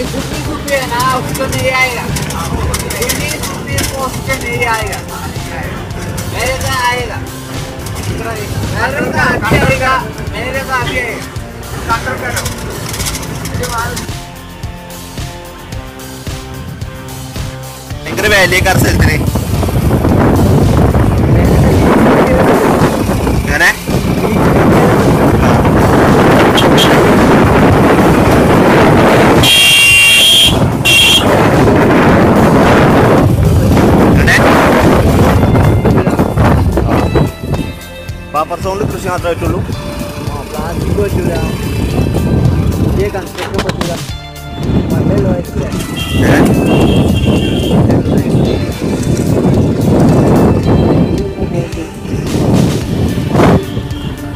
सुबह है ना उसको नहीं आएगा सुबह को उसके नहीं आएगा मेरे का आएगा मेरे का आगे आएगा मेरे का आगे काटर करो ഭയങ്കര വേലയൊക്കെ സ്ഥലത്തിന് അങ്ങനെ പാപ്പർ സോണിൽ കൃഷി മാത്രമായിട്ടുള്ളൂ प्लास्टिक पचूला ये कंस्ट्रक्शन पचूला मंडल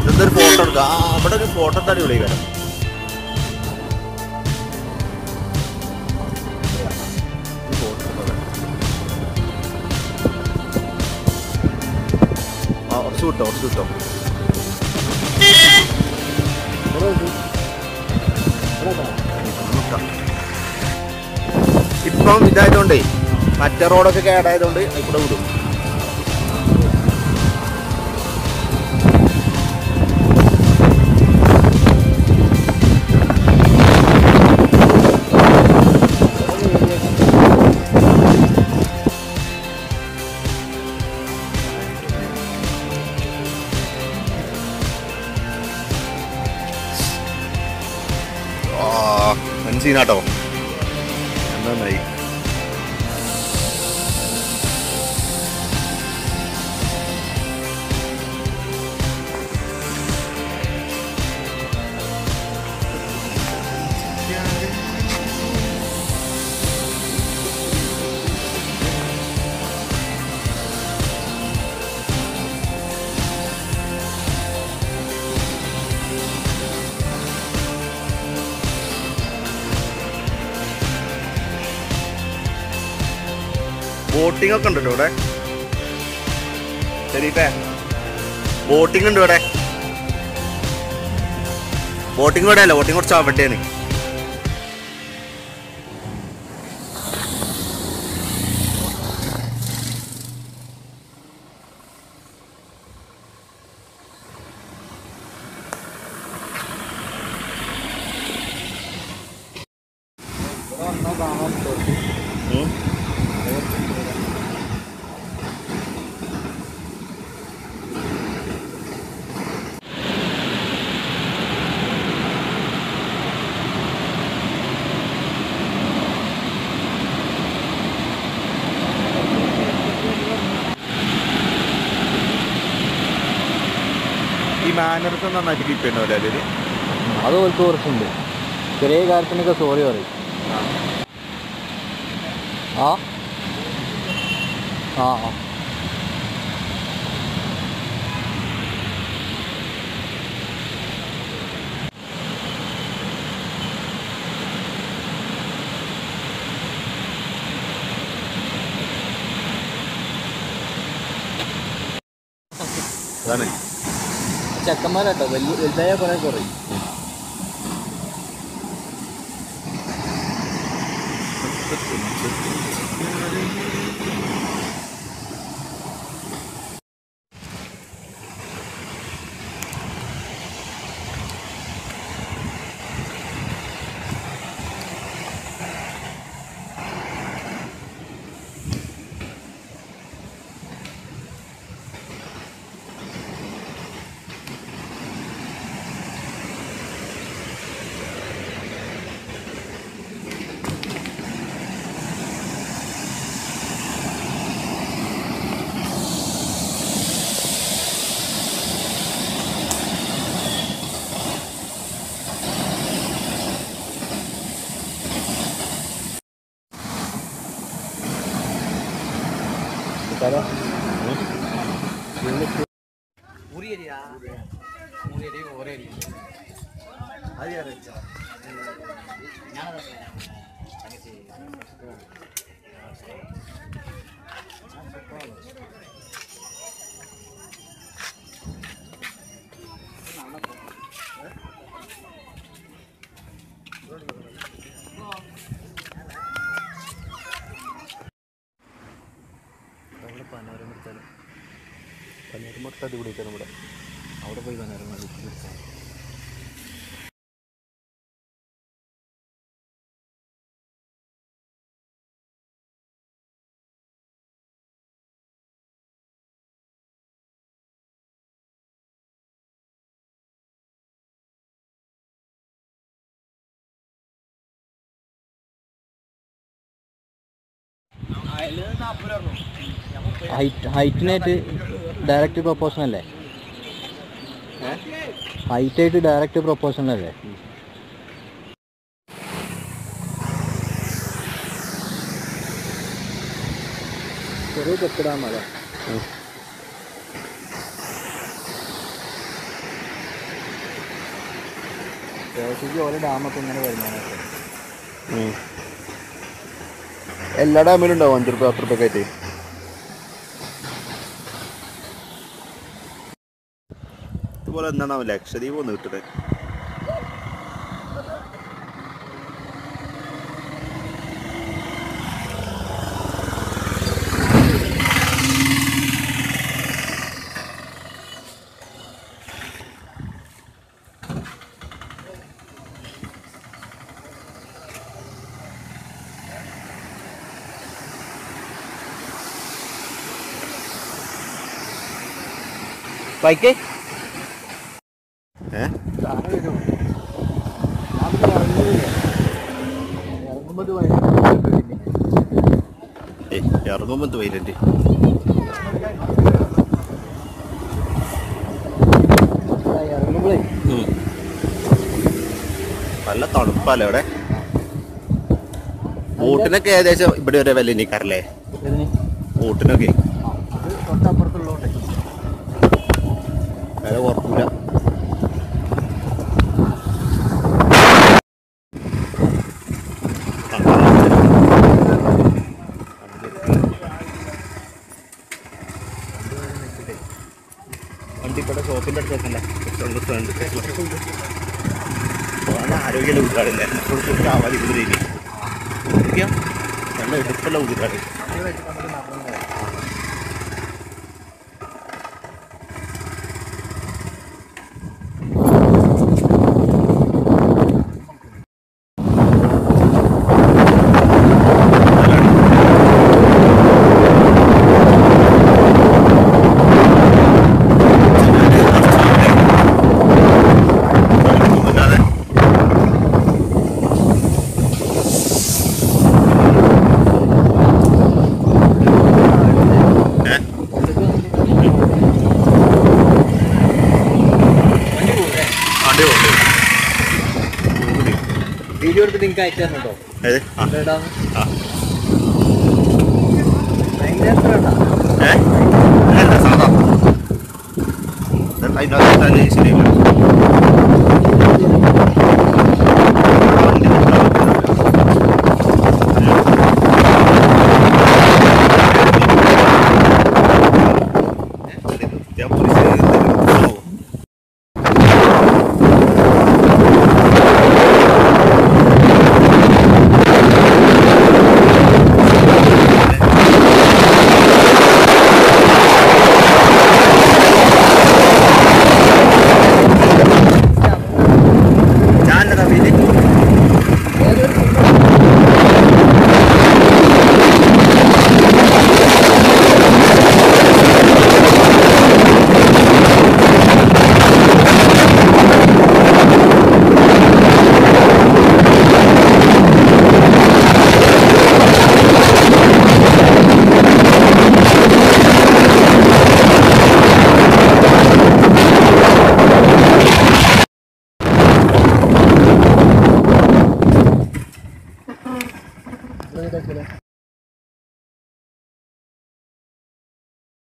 ഇതൊരു ഫോട്ടോ എടുക്കാം അവിടെ ഒരു ഫോട്ടോ തടി വിളിക്കാം Suto. ഇപ്പം ഇതായതുകൊണ്ടേ മറ്റേ റോഡൊക്കെ കേടായതുകൊണ്ട് ഇവിടെ വിടും. മനസ്സിനാട്ടോ നന്നായി. ബോട്ടിംഗ് ഒക്കെ ഉണ്ട് ഇവിടെ. ശരിപ്പേ ബോട്ടിംഗ് ഉണ്ട് ഇവിടെ. ബോട്ടിംഗ് ഇവിടെ അല്ല, ബോട്ടിംഗ് കുറച്ച് അവിടെയാണ്. ഈ മാനർസ് നന്നായിട്ട് കീപ്പ് ചെയ്യണമല്ലേ അതിൽ? അത് പോലത്തെ കുറച്ചുണ്ട്. ചെറിയ കാര്യത്തിനൊക്കെ സോറി പറയും. ആ ആ ആ അതാണ് ചെക്കന്മാരാട്ടോ, വലുതായ കുറെ കുറയും. മൊത്തത്തിൽ കുടിക്കാൻ ഇവിടെ അവിടെ പോയി വന്നേരം ഹൈറ്റിനായിട്ട് ഡയറക്റ്റ് പ്രൊപ്പോർഷൻ അല്ലേ? ഹൈറ്റായിട്ട് ഡയറക്റ്റ് പ്രൊപ്പോർഷൻ അല്ലേ? ചെറിയ കെട്ടിടാമല്ലേ? കേരളത്തിലേക്ക് ഓരോ ഡാമൊക്കെ ഇങ്ങനെ വരുമാനമൊക്കെ എല്ലാ ഡാമിലും ഉണ്ടാവും 5 രൂപ 10 രൂപയൊക്കെ ആയിട്ട്. ഇതുപോലെ എന്താണ് ലക്ഷദ്വീപ് ഒന്ന് കിട്ടുന്നത്. ബൈക്ക് ഇറങ്ങുമ്പോൾ വൈലന്റ് നല്ല തണുപ്പല്ലേ ഇവിടെ. ബോട്ടിനൊക്കെ ഏകദേശം ഇവിടെ വരെ വില നിൽക്കാറല്ലേ? ബോട്ടിനൊക്കെ തൊട്ടപ്പുറത്തുള്ളതുകൊണ്ട് വില കുറക്കൂല. വണ്ടിപ്പടെ ഷോപ്പിൻ്റെ അടുത്തൊക്കെ ആരോഗ്യമുള്ള വീട്ടുകാരല്ലേ ആവാതി കുതിരയില്ലേ നല്ല എടുപ്പുള്ള വീട്ടുകാർ. വീഡിയോ എടുത്തിട്ട് നിങ്ങൾക്ക് അയച്ചു തരണോ?